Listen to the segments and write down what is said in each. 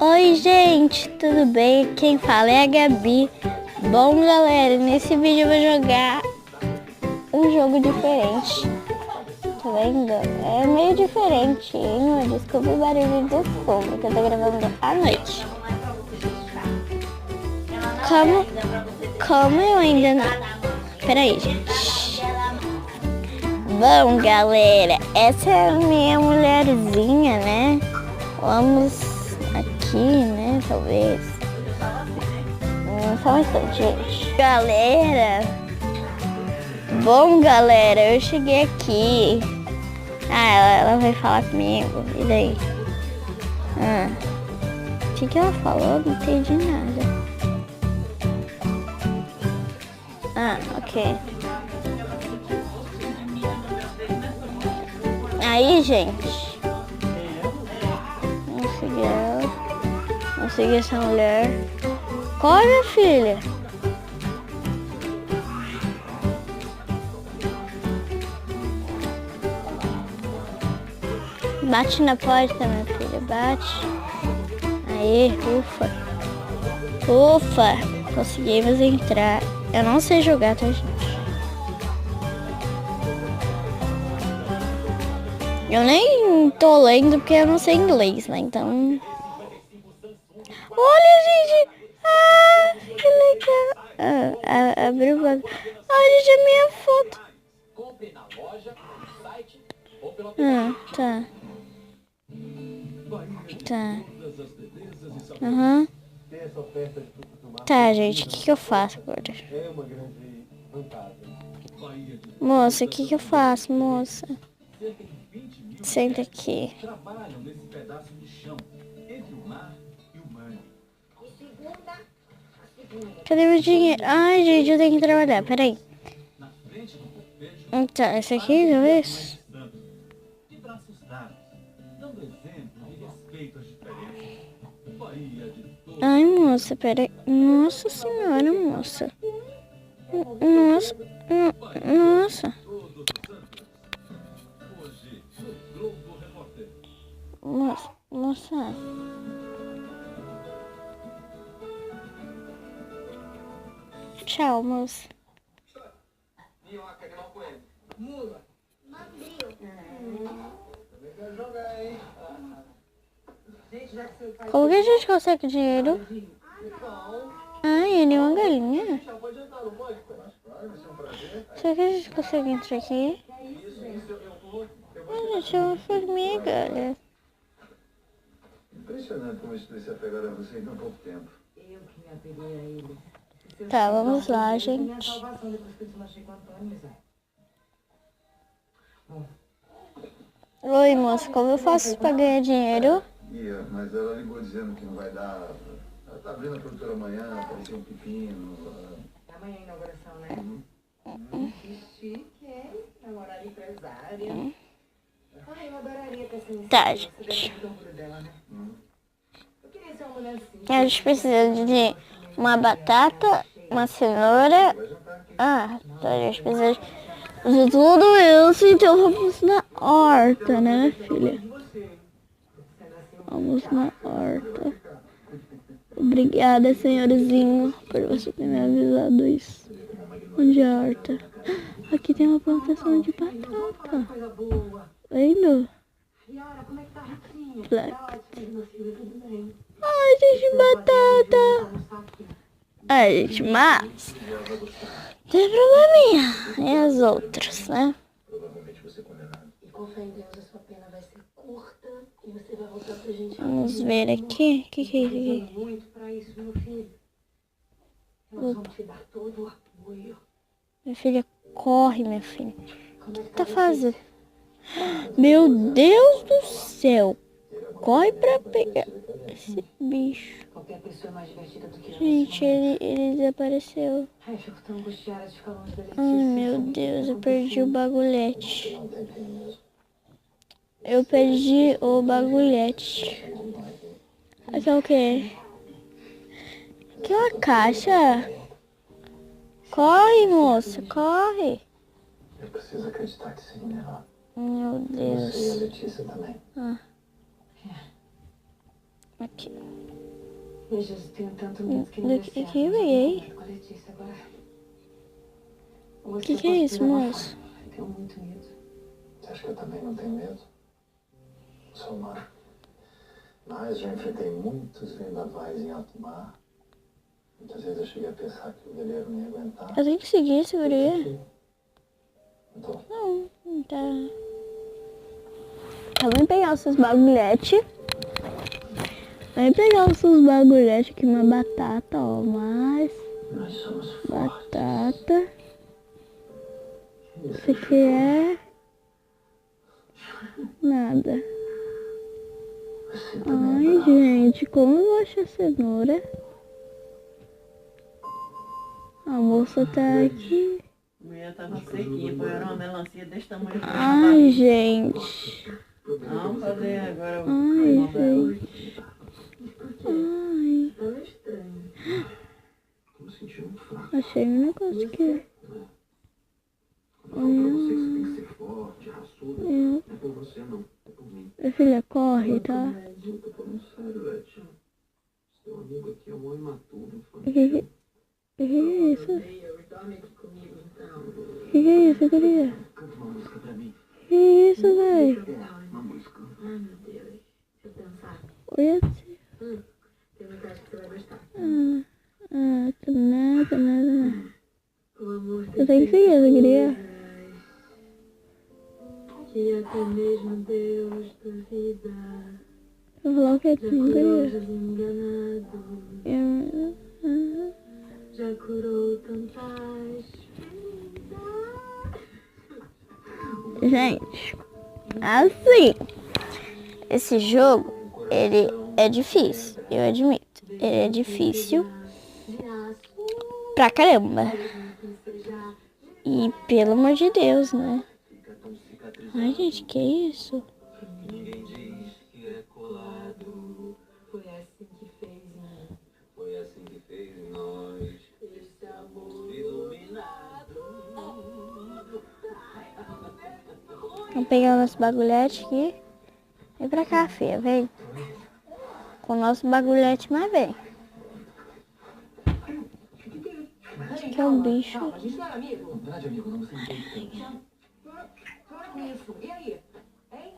Oi, gente, tudo bem? Quem fala é a Gabi. Bom, galera, nesse vídeo eu vou jogar um jogo diferente. Tá vendo? É meio diferentinho. Desculpa o barulho de fundo, que eu tô gravando à noite. Como eu ainda não... Peraí, gente. Bom, galera, essa é a minha mulherzinha, né? Vamos aqui, né? Talvez. Só um instante, gente. Galera. Bom, galera, eu cheguei aqui. Ela vai falar comigo. E daí? O que ela falou? Não entendi nada. Ok. Aí, gente. Vamos seguir ela. Vamos seguir essa mulher. Corre, minha filha. Bate na porta, minha filha. Bate. Aí, ufa. Ufa. Conseguimos entrar. Eu não sei jogar, tá, gente? Eu nem tô lendo porque eu não sei inglês, né? Então... Olha, gente! Ah, que legal! Abriu o bagulho. Olha, já minha foto. Tá. Tá. Tá, gente, o que eu faço agora? Moça, o que eu faço, moça? Senta aqui. Cadê meu dinheiro? Ai, gente, eu tenho que trabalhar, peraí. Tá, esse aqui, talvez? Ai, moça, peraí. Nossa senhora, moça. Nossa. Nossa. Moça. Tchau, moça. Como que a gente consegue dinheiro? Ai, ele é uma galinha. Será que a gente consegue entrar aqui? Ai, gente, é uma formiga, olha. Impressionante como isso se apegar a você em tão pouco tempo. Eu que me apeguei a ele. Tá, vamos lá, gente. Oi, moça, como eu faço pra ganhar dinheiro? Mas ela ligou dizendo que não vai dar. Ela tá abrindo a produtora amanhã, apareceu um pepino. Amanhã é a inauguração, né? Que chique, hein? Namorada empresária. Ai, eu adoraria ter essa Tá, gente. A gente precisa de uma batata, uma cenoura. Tá, a gente precisa de tudo isso, então vamos na horta, né, filha? Vamos na horta. Obrigada, senhorzinho, por você ter me avisado isso. Onde é a horta? Aqui tem uma plantação de batata. Vendo? Black. Ai, gente, batata. Ai, gente, mas tem probleminha. E as outras, né? Vamos ver aqui. O que é isso aqui? Opa. Minha filha, corre, minha filha. O que tá fazendo? Meu Deus do céu. Corre pra pegar esse bicho. Gente, ele desapareceu. Ai, meu Deus, eu perdi o bagulhete. Eu perdi o bagulhete. Aqui é o quê? Aqui é uma caixa. Corre, moça, corre. Eu preciso acreditar que sim, né? Meu Deus. Você e a Letícia também. Aqui. Eu já tenho tanto medo que não Do dê que certo. que eu Mas eu peguei? tô com a Letícia agora. O que é isso, moço? Eu tenho muito medo. Você acha que eu também não tenho medo? Sou mar. Mas já enfrentei muitos vendavais em alto mar. Muitas vezes eu cheguei a pensar que o veleiro não ia aguentar. Eu tenho que seguir esse guria? Então, Não tá. Vamos pegar os seus bagulhetes. Vem pegar os seus bagulhetes aqui, uma batata, ó, mais nós somos fortes. batata. Isso aqui é nada. Você também é Ai, bravo. gente, como eu acho a cenoura? A moça tá aqui. A mulher tava sequinha, põe uma melancia desse tamanho. Ai, gente. Vamos fazer agora o Ai, irmão dela. gente. Ai, Tava estranho. Tô me sentindo muito fraco. achei um negócio aqui. Quando eu falo pra você que você tem que ser forte, raçudo, não é por você não, é por mim. Minha filha, corre, tá? Eu tô falando sério, Leti. Seu amigo aqui é um imaturo, O que é isso? Dorme aqui comigo, então. O que é isso, guria? Canta uma música pra mim. Que é isso, véi? Uma música. Ai, meu Deus. Deixa eu pensar. Olha. Tem uma coisa que você vai gostar. Nada. O amor Eu tenho que seguir essa guria. que até mesmo Deus duvida. Eu vou falar o que é que Já tem curou guria. os enganados. Já curou tantas feridas. Gente, assim, esse jogo, ele é difícil, eu admito. Ele é difícil pra caramba. E pelo amor de Deus, né? Ai, gente, que isso? Ninguém diz que é colado. Foi assim que fez em mim. Foi assim que fez em nós. Esse amor Iluminado. Vamos pegar o nosso bagulhete aqui. Vem pra cá, filha, vem. Com o nosso bagulhete, mas vem. Que é um bicho. A gente não era amigo? Não é de amigo, não, você não tem. Para com isso. E aí? Hein?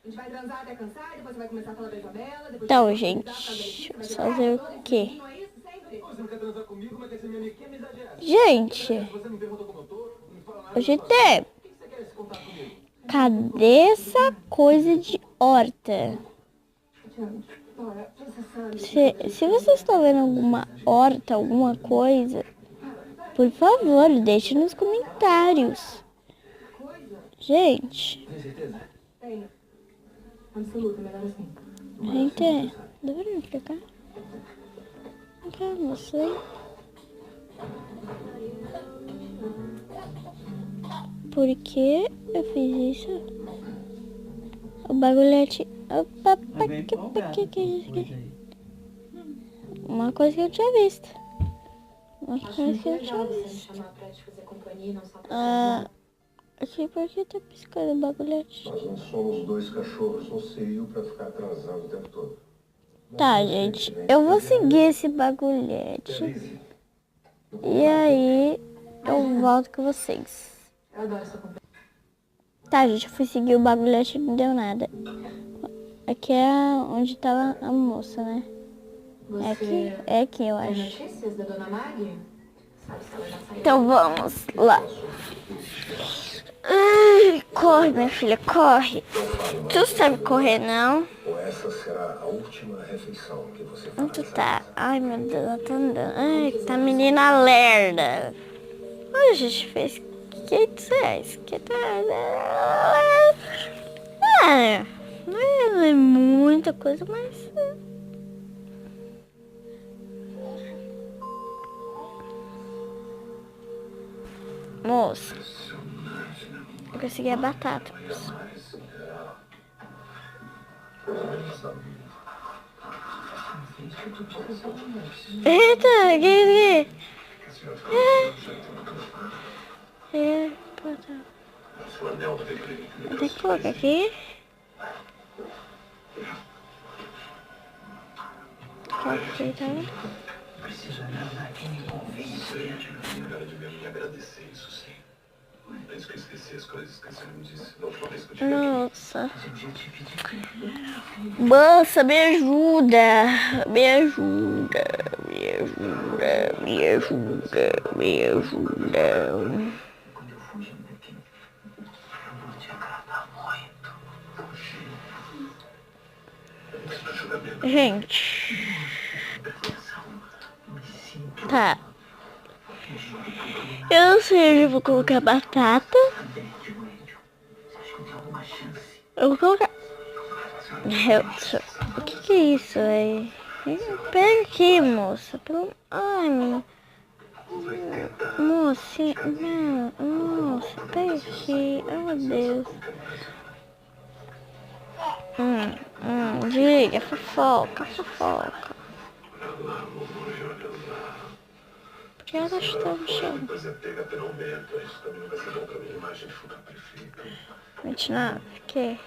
A gente vai transar até cansar, depois você vai começar a falar da Isabela, depois Então, vai gente, convidar pra Letícia, vai fazer toda o quê? Não é isso sempre? Você não quer transar comigo, mas quer ser minha amiga? Que amizade é essa? Gente, Você me perguntou como eu tô, não me fala nada. hoje tem. O que você quer se contar comigo? Cadê essa coisa de horta? Olha, você sabe. Se vocês estão vendo alguma horta, alguma coisa, por favor, deixe nos comentários. Gente, Tem certeza? Tenho. Absoluta, melhor assim. gente, dá pra vir pra cá? Cá, não sei. Por que eu fiz isso? O bagulhete. Opa, Tá bem empolgado que é com isso coisa aqui? aí. Uma coisa que eu tinha visto. Uma coisa que eu tinha Você me visto. chamar pra te fazer companhia e não só pra Ah, aqui, por que tá piscando o bagulhete? Nós não somos dois cachorros, você e eu, pra ficar atrasando o tempo todo. Tá, gente, eu vou seguir esse bagulhete. Elise, E aí, eu volto com vocês. Eu adoro essa companhia. Tá, gente, eu fui seguir o bagulhete e não deu nada. Aqui é onde tava a moça, né? É aqui? Você É aqui, eu tem acho. notícias da dona Maggie? Sabe se ela já saiu? Então vamos lá. Ai, corre, minha filha, corre. Tu sabe correr, não? ou essa será a última refeição que você fará. Onde tu tá? Ai, meu Deus, ela tá andando. Ai, tá menina lerda. Ai, a gente fez... Que isso é isso? Que tá... não é muita coisa, mas... Moça, eu consegui a batata. Moça. Eita, que é, tem que colocar aqui. que aqui, tá? Preciso agradar quem me convence. Cara, devia me agradecer, isso sim. Antes que eu esqueci as coisas que você me disse da última vez que eu te vi aqui. Nossa. Mas eu já te pedi. Moça, me ajuda. Me ajuda. Me ajuda. Me ajuda. Me ajuda. Quando eu fugir daqui, eu vou te agradar muito. Gente. Me sinto Tá. Eu não sei onde eu vou colocar batata. de joelho. Você acha que eu tenho alguma chance? Eu vou colocar. O que é isso, velho? Pega aqui, moça. Ai, meu. Moça, não. Moça, pega aqui. Ai, meu Deus. Diga, fofoca. Por que ela está no chão? Apresentei até o momento, isso também não vai ser bom pra minha imagem de futuro prefeito. 29, que?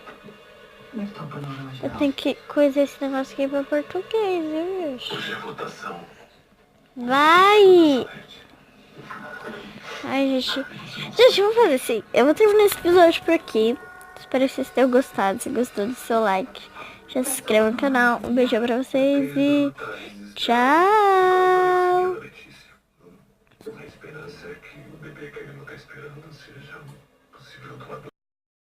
Como é que tá o panorama Eu geral? tenho que coisar esse negócio aqui pra português, viu, bicho? Hoje é votação. Vai! Ai, gente. Gente, vamos fazer assim. Eu vou terminar esse episódio por aqui. Espero que vocês tenham gostado. Se gostou, deixe seu like. Já se inscreva no canal. Um beijo pra vocês e tchau! A esperança é que o bebê que ele não está esperando seja possível doador.